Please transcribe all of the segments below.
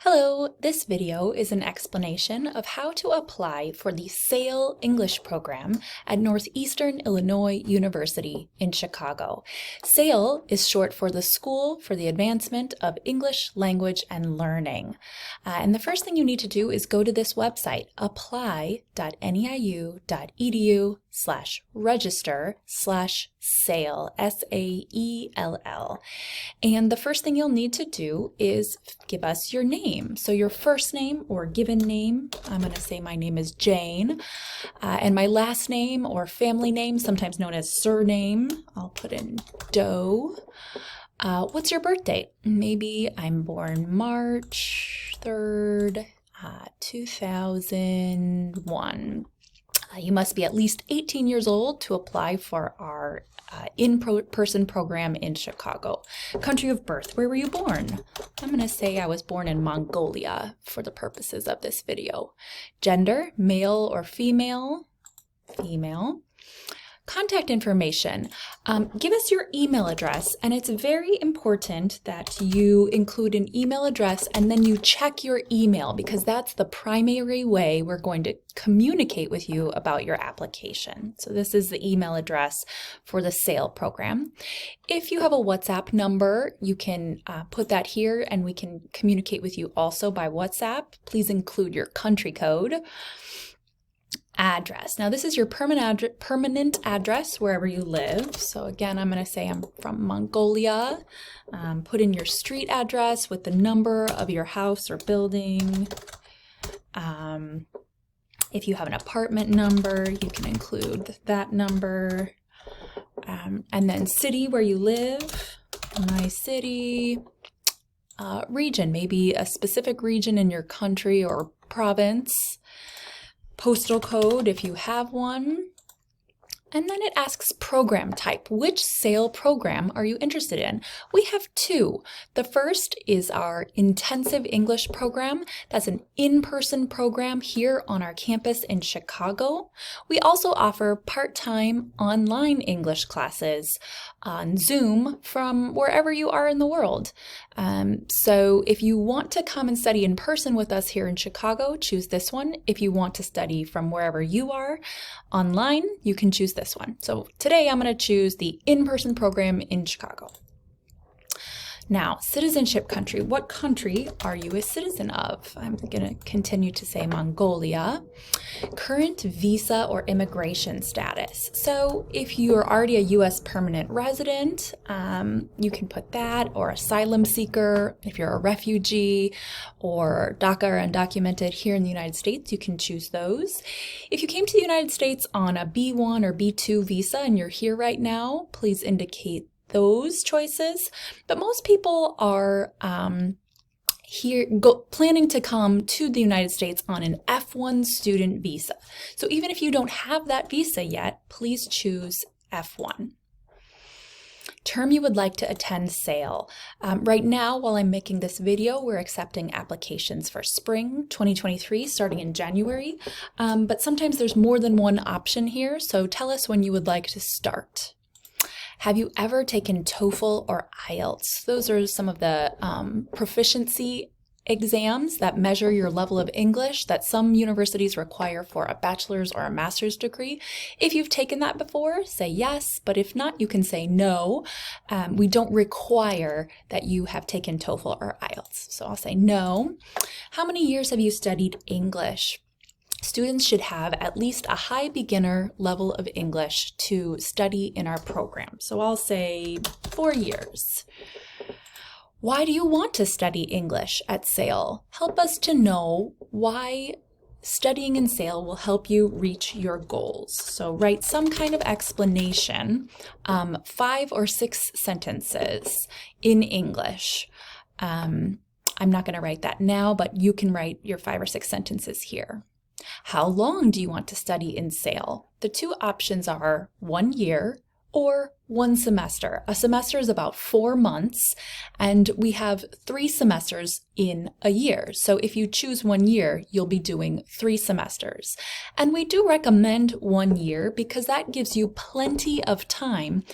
Hello, this video is an explanation of how to apply for the SAELL English Program at Northeastern Illinois University in Chicago. SAELL is short for the School for the Advancement of English Language and Learning. And the first thing you need to do is go to this website, apply.neiu.edu/register/SAELL, S-A-E-L-L. And the first thing you'll need to do is give us your name. So your first name or given name, I'm going to say my name is Jane, and my last name or family name, sometimes known as surname, I'll put in Doe. What's your birth date? Maybe I'm born March 3rd, 2001. You must be at least 18 years old to apply for our in-person program in Chicago. Country of birth, where were you born? I'm going to say I was born in Mongolia for the purposes of this video. Gender, male or female? Female. Contact information. Give us your email address, and it's very important that you include an email address and then you check your email because that's the primary way we're going to communicate with you about your application. So this is the email address for the SAELL program. If you have a WhatsApp number, you can put that here and we can communicate with you also by WhatsApp. Please include your country code. Address. Now this is your permanent address wherever you live. So again, I'm going to say I'm from Mongolia. Put in your street address with the number of your house or building. If you have an apartment number, you can include that number. And then city where you live, my city. Region, maybe a specific region in your country or province. Postal code, if you have one. And then it asks program type. Which SAELL program are you interested in? We have two. The first is our Intensive English Program. That's an in-person program here on our campus in Chicago. We also offer part-time online English classes on Zoom from wherever you are in the world. So if you want to come and study in person with us here in Chicago, choose this one. If you want to study from wherever you are online, you can choose this one. So today I'm going to choose the in-person program in Chicago. Now, citizenship country. What country are you a citizen of? I'm going to continue to say Mongolia. Current visa or immigration status. So if you are already a U.S. permanent resident, you can put that, or asylum seeker. If you're a refugee or DACA or undocumented here in the United States, you can choose those. If you came to the United States on a B1 or B2 visa and you're here right now, please indicate those choices, but most people are planning to come to the United States on an F1 student visa. So even if you don't have that visa yet, please choose F1. Term you would like to attend SAELL. Right now, while I'm making this video, we're accepting applications for spring 2023 starting in January, but sometimes there's more than one option here, so tell us when you would like to start. Have you ever taken TOEFL or IELTS? Those are some of the proficiency exams that measure your level of English that some universities require for a bachelor's or a master's degree. If you've taken that before, say yes, but if not, you can say no. We don't require that you have taken TOEFL or IELTS, so I'll say no. How many years have you studied English? Students should have at least a high beginner level of English to study in our program. So I'll say 4 years. Why do you want to study English at SAELL? Help us to know why studying in SAELL will help you reach your goals. So write some kind of explanation, 5 or 6 sentences in English. I'm not going to write that now, but you can write your 5 or 6 sentences here. How long do you want to study in SAELL? The two options are 1 year or 1 semester. A semester is about 4 months, and we have 3 semesters in a year. So if you choose 1 year, you'll be doing 3 semesters. And we do recommend 1 year because that gives you plenty of time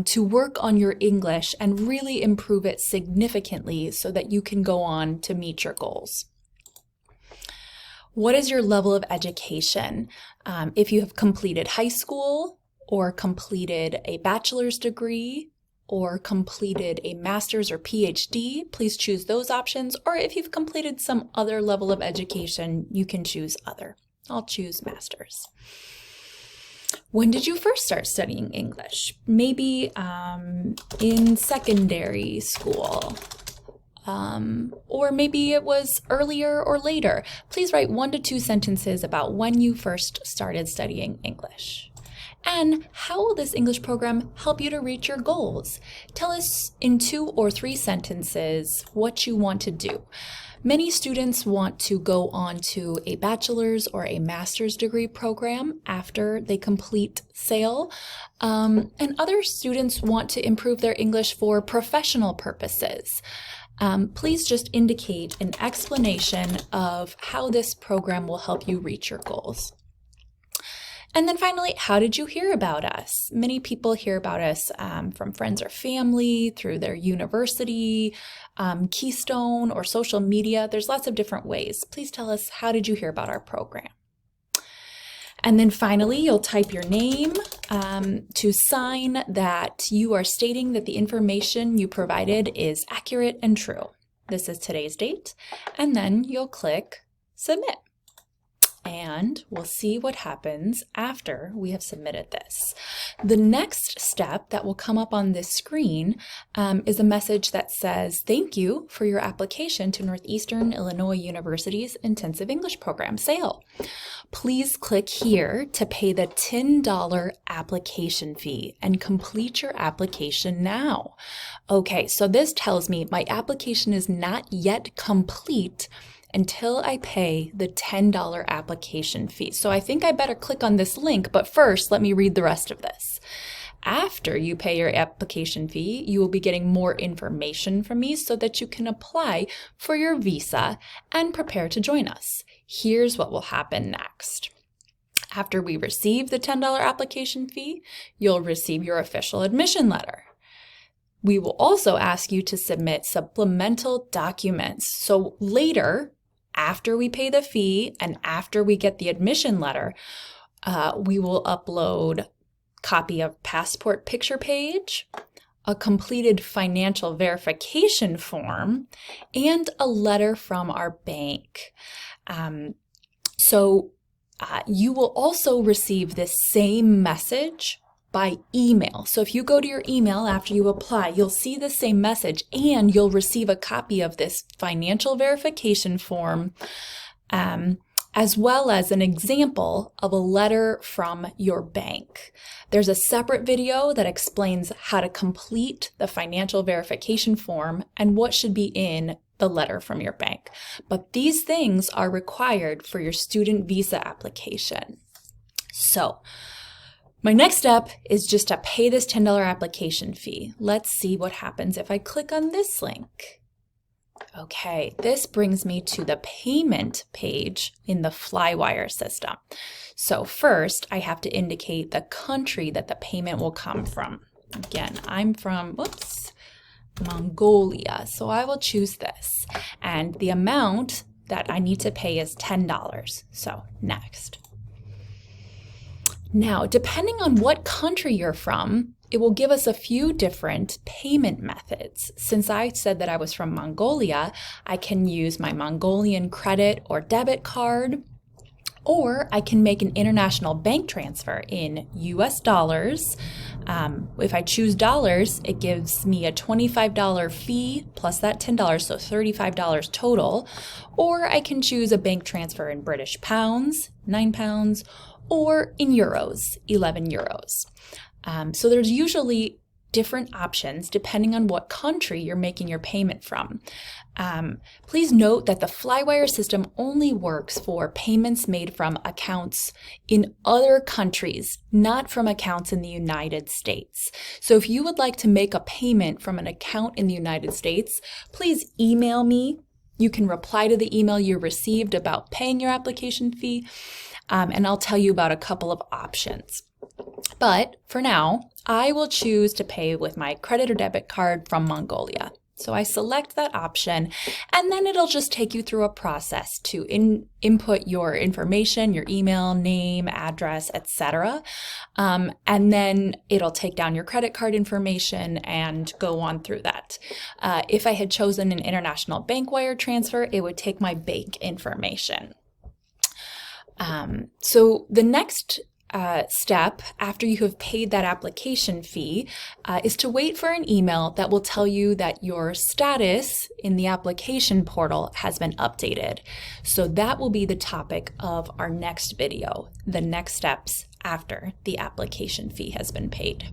to work on your English and really improve it significantly so that you can go on to meet your goals. What is your level of education? If you have completed high school, or completed a bachelor's degree, or completed a master's or PhD, please choose those options. Or if you've completed some other level of education, you can choose other. I'll choose master's. When did you first start studying English? Maybe in secondary school. Or maybe it was earlier or later. Please write 1 to 2 sentences about when you first started studying English. And how will this English program help you to reach your goals? Tell us in 2 or 3 sentences what you want to do. Many students want to go on to a bachelor's or a master's degree program after they complete SAELL, and other students want to improve their English for professional purposes. Please just indicate an explanation of how this program will help you reach your goals. And then finally, how did you hear about us? Many people hear about us from friends or family, through their university, Keystone, or social media. There's lots of different ways. Please tell us, how did you hear about our program? And then finally, you'll type your name to sign that you are stating that the information you provided is accurate and true. This is today's date. And then you'll click Submit. And we'll see what happens after we have submitted this. The next step that will come up on this screen is a message that says, thank you for your application to Northeastern Illinois University's Intensive English Program, SAELL. Please click here to pay the $10 application fee and complete your application now. Okay, so this tells me my application is not yet complete until I pay the $10 application fee. So I think I better click on this link, but first let me read the rest of this. After you pay your application fee, you will be getting more information from me so that you can apply for your visa and prepare to join us. Here's what will happen next. After we receive the $10 application fee, you'll receive your official admission letter. We will also ask you to submit supplemental documents. So later, after we pay the fee and after we get the admission letter, we will upload a copy of passport picture page, a completed financial verification form, and a letter from our bank. You will also receive this same message by email. So if you go to your email after you apply, you'll see the same message and you'll receive a copy of this financial verification form, as well as an example of a letter from your bank. There's a separate video that explains how to complete the financial verification form and what should be in the letter from your bank. But these things are required for your student visa application. So, my next step is just to pay this $10 application fee. Let's see what happens if I click on this link. Okay, this brings me to the payment page in the Flywire system. So first, I have to indicate the country that the payment will come from. Again, I'm from, Mongolia, so I will choose this. And the amount that I need to pay is $10. So next. Now, depending on what country you're from, it will give us a few different payment methods. Since I said that I was from Mongolia, I can use my Mongolian credit or debit card, or I can make an international bank transfer in US dollars. If I choose dollars, it gives me a $25 fee plus that $10, so $35 total. Or I can choose a bank transfer in British pounds, £9, or in euros, 11 euros. So there's usually different options depending on what country you're making your payment from. Please note that the Flywire system only works for payments made from accounts in other countries, not from accounts in the United States. So if you would like to make a payment from an account in the United States, please email me. You can reply to the email you received about paying your application fee, and I'll tell you about a couple of options. But for now, I will choose to pay with my credit or debit card from Mongolia. So I select that option, and then it'll just take you through a process to input your information, your email, name, address, etc. And then it'll take down your credit card information and go on through that. If I had chosen an international bank wire transfer, it would take my bank information. So the next step after you have paid that application fee is to wait for an email that will tell you that your status in the application portal has been updated. So that will be the topic of our next video, the next steps after the application fee has been paid.